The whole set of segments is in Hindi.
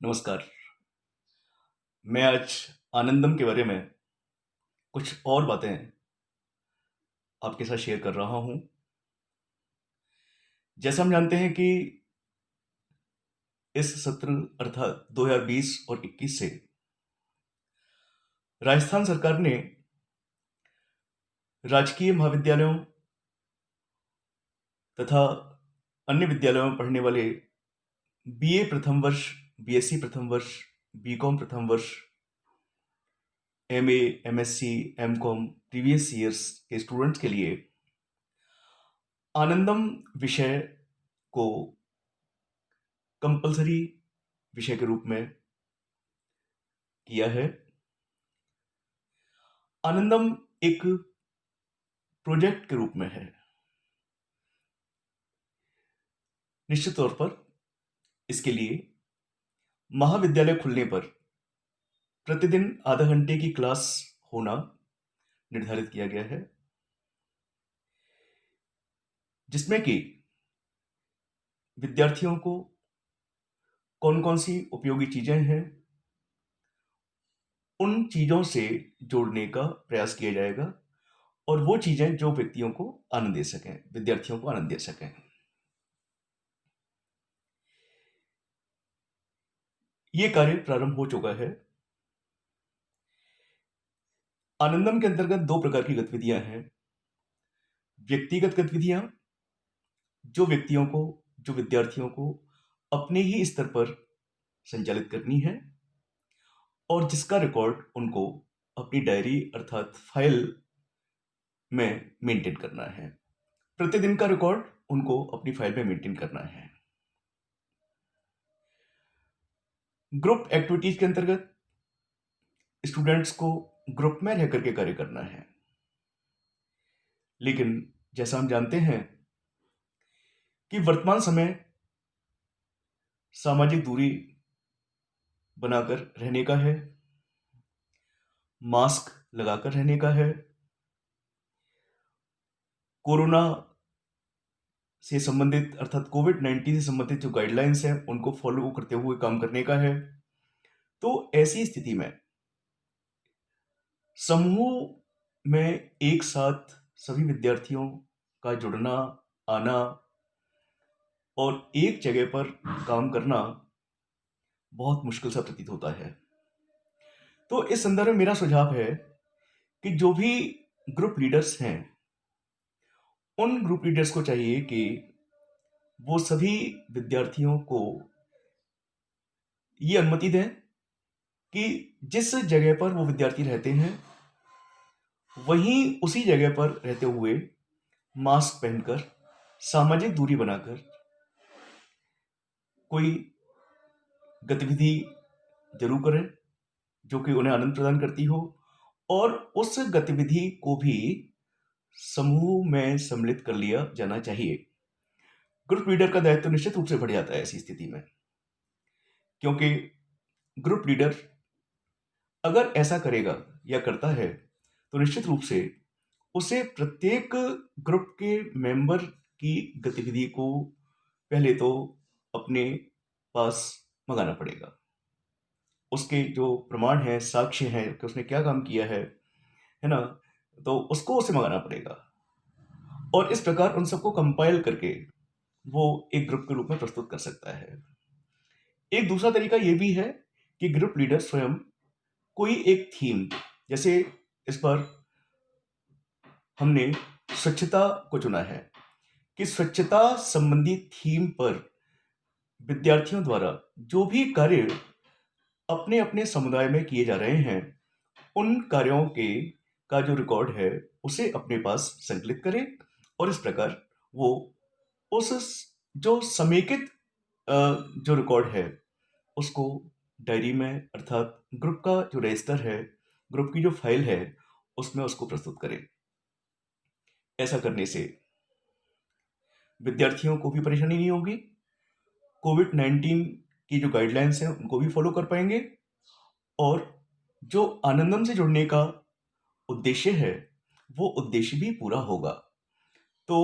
नमस्कार। मैं आज आनंदम के बारे में कुछ और बातें आपके साथ शेयर कर रहा हूँ। जैसा हम जानते हैं कि इस सत्र अर्थात 2020 और 21 से राजस्थान सरकार ने राजकीय महाविद्यालयों तथा अन्य विद्यालयों में पढ़ने वाले बीए प्रथम वर्ष, बीएससी प्रथम वर्ष, बीकॉम प्रथम वर्ष, MA, MSc, MCom previous years के स्टूडेंट्स के लिए आनंदम विषय को कंपलसरी विषय के रूप में किया है। आनंदम एक प्रोजेक्ट के रूप में है। निश्चित तौर पर इसके लिए महाविद्यालय खुलने पर प्रतिदिन आधा घंटे की क्लास होना निर्धारित किया गया है, जिसमें कि विद्यार्थियों को कौन कौन सी उपयोगी चीजें हैं उन चीजों से जोड़ने का प्रयास किया जाएगा और वो चीजें जो व्यक्तियों को आनंद दे सकें, विद्यार्थियों को आनंद दे सकें। ये कार्य प्रारंभ हो चुका है। आनंदम के अंतर्गत दो प्रकार की गतिविधियां हैं। व्यक्तिगत गतिविधियां जो विद्यार्थियों को अपने ही स्तर पर संचालित करनी है और जिसका रिकॉर्ड उनको अपनी डायरी अर्थात फाइल में मेंटेन करना है। प्रतिदिन का रिकॉर्ड उनको अपनी फाइल में मेंटेन करना है। ग्रुप एक्टिविटीज के अंतर्गत स्टूडेंट्स को ग्रुप में रह करके कार्य करना है, लेकिन जैसा हम जानते हैं कि वर्तमान समय सामाजिक दूरी बनाकर रहने का है, मास्क लगाकर रहने का है, कोरोना से संबंधित अर्थात कोविड-19 से संबंधित जो गाइडलाइंस हैं उनको फॉलो करते हुए काम करने का है। तो ऐसी स्थिति में समूह में एक साथ सभी विद्यार्थियों का जुड़ना, आना और एक जगह पर काम करना बहुत मुश्किल सा प्रतीत होता है। तो इस संदर्भ में मेरा सुझाव है कि जो भी ग्रुप लीडर्स हैं, उन ग्रुप लीडर्स को चाहिए कि वो सभी विद्यार्थियों को ये अनुमति दें कि जिस जगह पर वो विद्यार्थी रहते हैं वहीं उसी जगह पर रहते हुए मास्क पहनकर, सामाजिक दूरी बनाकर कोई गतिविधि जरूर करें जो कि उन्हें आनंद प्रदान करती हो और उस गतिविधि को भी समूह में सम्मिलित कर लिया जाना चाहिए। ग्रुप लीडर का दायित्व निश्चित रूप से बढ़ जाता है ऐसी स्थिति में, क्योंकि ग्रुप लीडर अगर ऐसा करेगा या करता है तो निश्चित रूप से उसे प्रत्येक ग्रुप के मेंबर की गतिविधि को पहले तो अपने पास मंगाना पड़ेगा। उसके जो प्रमाण हैं, साक्ष्य हैं कि उसने क्या काम किया है ना? तो उसको उसे मंगाना पड़ेगा और इस प्रकार उन सबको कंपाइल करके वो एक ग्रुप के रूप में प्रस्तुत कर सकता है। एक दूसरा तरीका ये भी है कि ग्रुप लीडर स्वयं कोई एक थीम, जैसे इस बार हमने स्वच्छता को चुना है कि स्वच्छता संबंधी थीम पर विद्यार्थियों द्वारा जो भी कार्य अपने अपने समुदाय में किए जा रहे हैं उन कार्यों के का जो रिकॉर्ड है उसे अपने पास संकलित करें और इस प्रकार वो उस जो समेकित जो रिकॉर्ड है उसको डायरी में अर्थात ग्रुप का जो रजिस्टर है, ग्रुप की जो फाइल है उसमें उसको प्रस्तुत करें। ऐसा करने से विद्यार्थियों को भी परेशानी नहीं होगी, कोविड-19 की जो गाइडलाइंस हैं उनको भी फॉलो कर पाएंगे और जो आनंदम से जुड़ने का उद्देश्य है वो उद्देश्य भी पूरा होगा। तो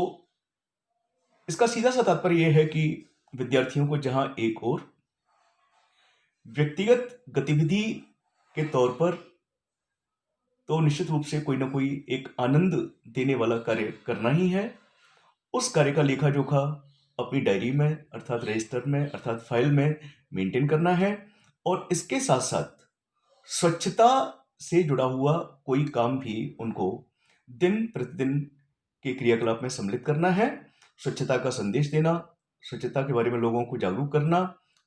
इसका सीधा सा तात्पर्य यह है कि विद्यार्थियों को जहां एक ओर व्यक्तिगत गतिविधि के तौर पर तो निश्चित रूप से कोई ना कोई एक आनंद देने वाला कार्य करना ही है। उस कार्य का लेखा जोखा अपनी डायरी में अर्थात रजिस्टर में अर्थात फाइल में मेंटेन करना है, और इसके साथ साथ स्वच्छता से जुड़ा हुआ कोई काम भी उनको दिन प्रतिदिन के क्रियाकलाप में सम्मिलित करना है। स्वच्छता का संदेश देना, स्वच्छता के बारे में लोगों को जागरूक करना,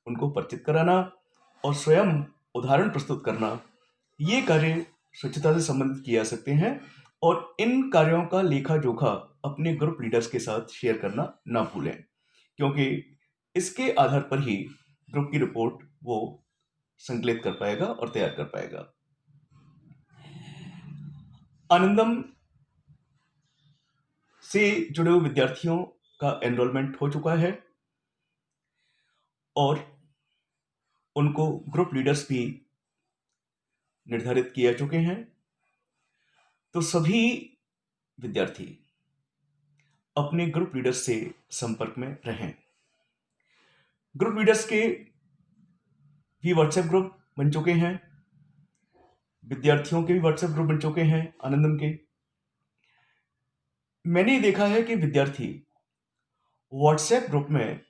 उनको परिचित कराना और स्वयं उदाहरण प्रस्तुत करना, ये कार्य स्वच्छता से संबंधित किए जा सकते हैं। और इन कार्यों का लेखा जोखा अपने ग्रुप लीडर्स के साथ शेयर करना ना भूलें, क्योंकि इसके आधार पर ही ग्रुप की रिपोर्ट वो संकलित कर पाएगा और तैयार कर पाएगा। आनंदम से जुड़े हुए विद्यार्थियों का एनरोलमेंट हो चुका है और उनको ग्रुप लीडर्स भी निर्धारित किए जा चुके हैं। तो सभी विद्यार्थी अपने ग्रुप लीडर्स से संपर्क में रहें। ग्रुप लीडर्स के भी व्हाट्सएप ग्रुप बन चुके हैं, विद्यार्थियों के भी व्हाट्सएप ग्रुप बन चुके हैं आनंदम के। मैंने देखा है कि विद्यार्थी व्हाट्सएप ग्रुप में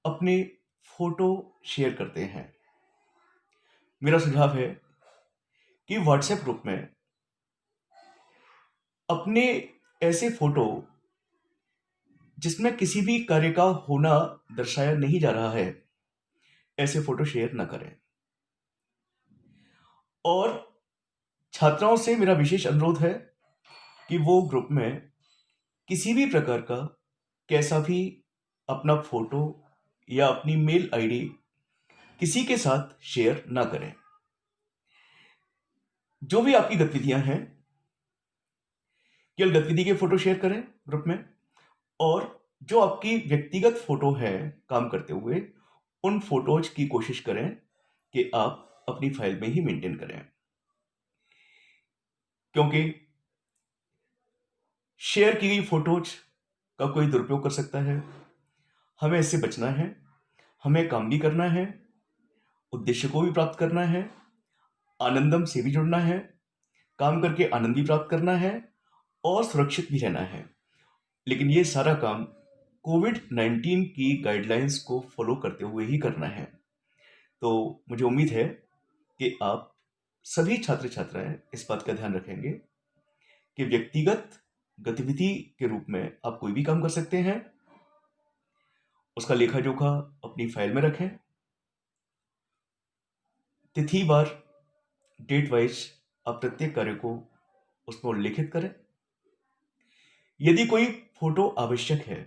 अपने फोटो शेयर करते हैं। मेरा सुझाव है कि व्हाट्सएप ग्रुप में अपने ऐसे फोटो जिसमें किसी भी कार्य का होना दर्शाया नहीं जा रहा है, ऐसे फोटो शेयर न करें। और छात्राओं से मेरा विशेष अनुरोध है कि वो ग्रुप में किसी भी प्रकार का कैसा भी अपना फोटो या अपनी मेल आईडी किसी के साथ शेयर ना करें। जो भी आपकी गतिविधियां हैं, केवल गतिविधि के फोटो शेयर करें ग्रुप में, और जो आपकी व्यक्तिगत फोटो है काम करते हुए, उन फोटोज की कोशिश करें कि आप अपनी फाइल में ही मेंटेन करें, क्योंकि शेयर की गई फोटोज का कोई दुरुपयोग कर सकता है। हमें इससे बचना है। हमें काम भी करना है, उद्देश्य को भी प्राप्त करना है, आनंदम से भी जुड़ना है, काम करके आनंद भी प्राप्त करना है और सुरक्षित भी रहना है। लेकिन ये सारा काम कोविड-19 की गाइडलाइंस को फॉलो करते हुए ही करना है। तो मुझे उम्मीद है कि आप सभी छात्र छात्राएं इस बात का ध्यान रखेंगे कि व्यक्तिगत गतिविधि के रूप में आप कोई भी काम कर सकते हैं, उसका लेखा जोखा अपनी फाइल में रखें, तिथि बार डेट वाइज आप प्रत्येक कार्य को उसमें उल्लेखित करें। यदि कोई फोटो आवश्यक है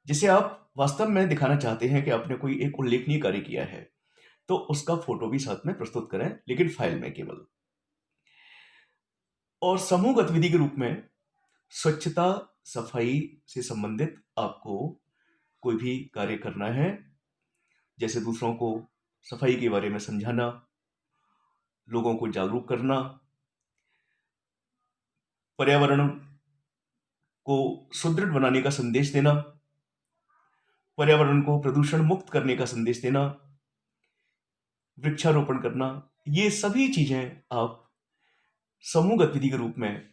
जिसे आप वास्तव में दिखाना चाहते हैं कि आपने कोई एक उल्लेखनीय कार्य किया है, तो उसका फोटो भी साथ में प्रस्तुत करें, लेकिन फाइल में केवल। और समूह गतिविधि के रूप में स्वच्छता सफाई से संबंधित आपको कोई भी कार्य करना है, जैसे दूसरों को सफाई के बारे में समझाना, लोगों को जागरूक करना, पर्यावरण को सुदृढ़ बनाने का संदेश देना, पर्यावरण को प्रदूषण मुक्त करने का संदेश देना, वृक्षारोपण करना, ये सभी चीजें आप समूह गतिविधि के रूप में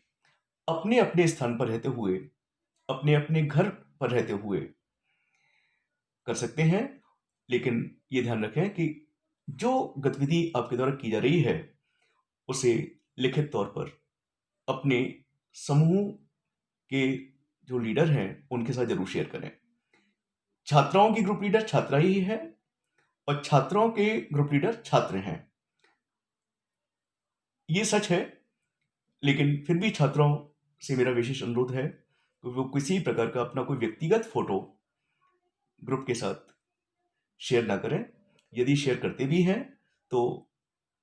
अपने अपने स्थान पर रहते हुए, अपने अपने घर पर रहते हुए कर सकते हैं। लेकिन ये ध्यान रखें कि जो गतिविधि आपके द्वारा की जा रही है, उसे लिखित तौर पर अपने समूह के जो लीडर हैं उनके साथ जरूर शेयर करें। छात्राओं की ग्रुप लीडर छात्रा ही है और छात्रों के ग्रुप लीडर छात्र हैं, ये सच है। लेकिन फिर भी छात्रों से मेरा विशेष अनुरोध है कि वो किसी प्रकार का अपना कोई व्यक्तिगत फोटो ग्रुप के साथ शेयर ना करें। यदि शेयर करते भी हैं तो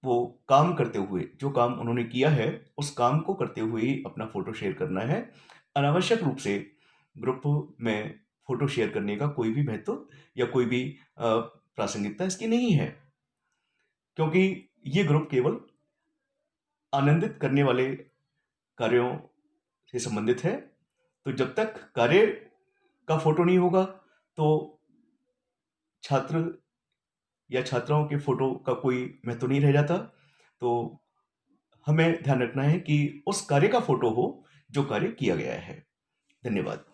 वो काम करते हुए, जो काम उन्होंने किया है उस काम को करते हुए ही अपना फोटो शेयर करना है। अनावश्यक रूप से ग्रुप में फोटो शेयर करने का कोई भी महत्व या कोई भी प्रासंगिकता इसकी नहीं है, क्योंकि ये ग्रुप केवल आनंदित करने वाले कार्यों से संबंधित है। तो जब तक कार्य का फोटो नहीं होगा तो छात्र या छात्राओं के फ़ोटो का कोई महत्व नहीं रह जाता। तो हमें ध्यान रखना है कि उस कार्य का फ़ोटो हो, जो कार्य किया गया है। धन्यवाद।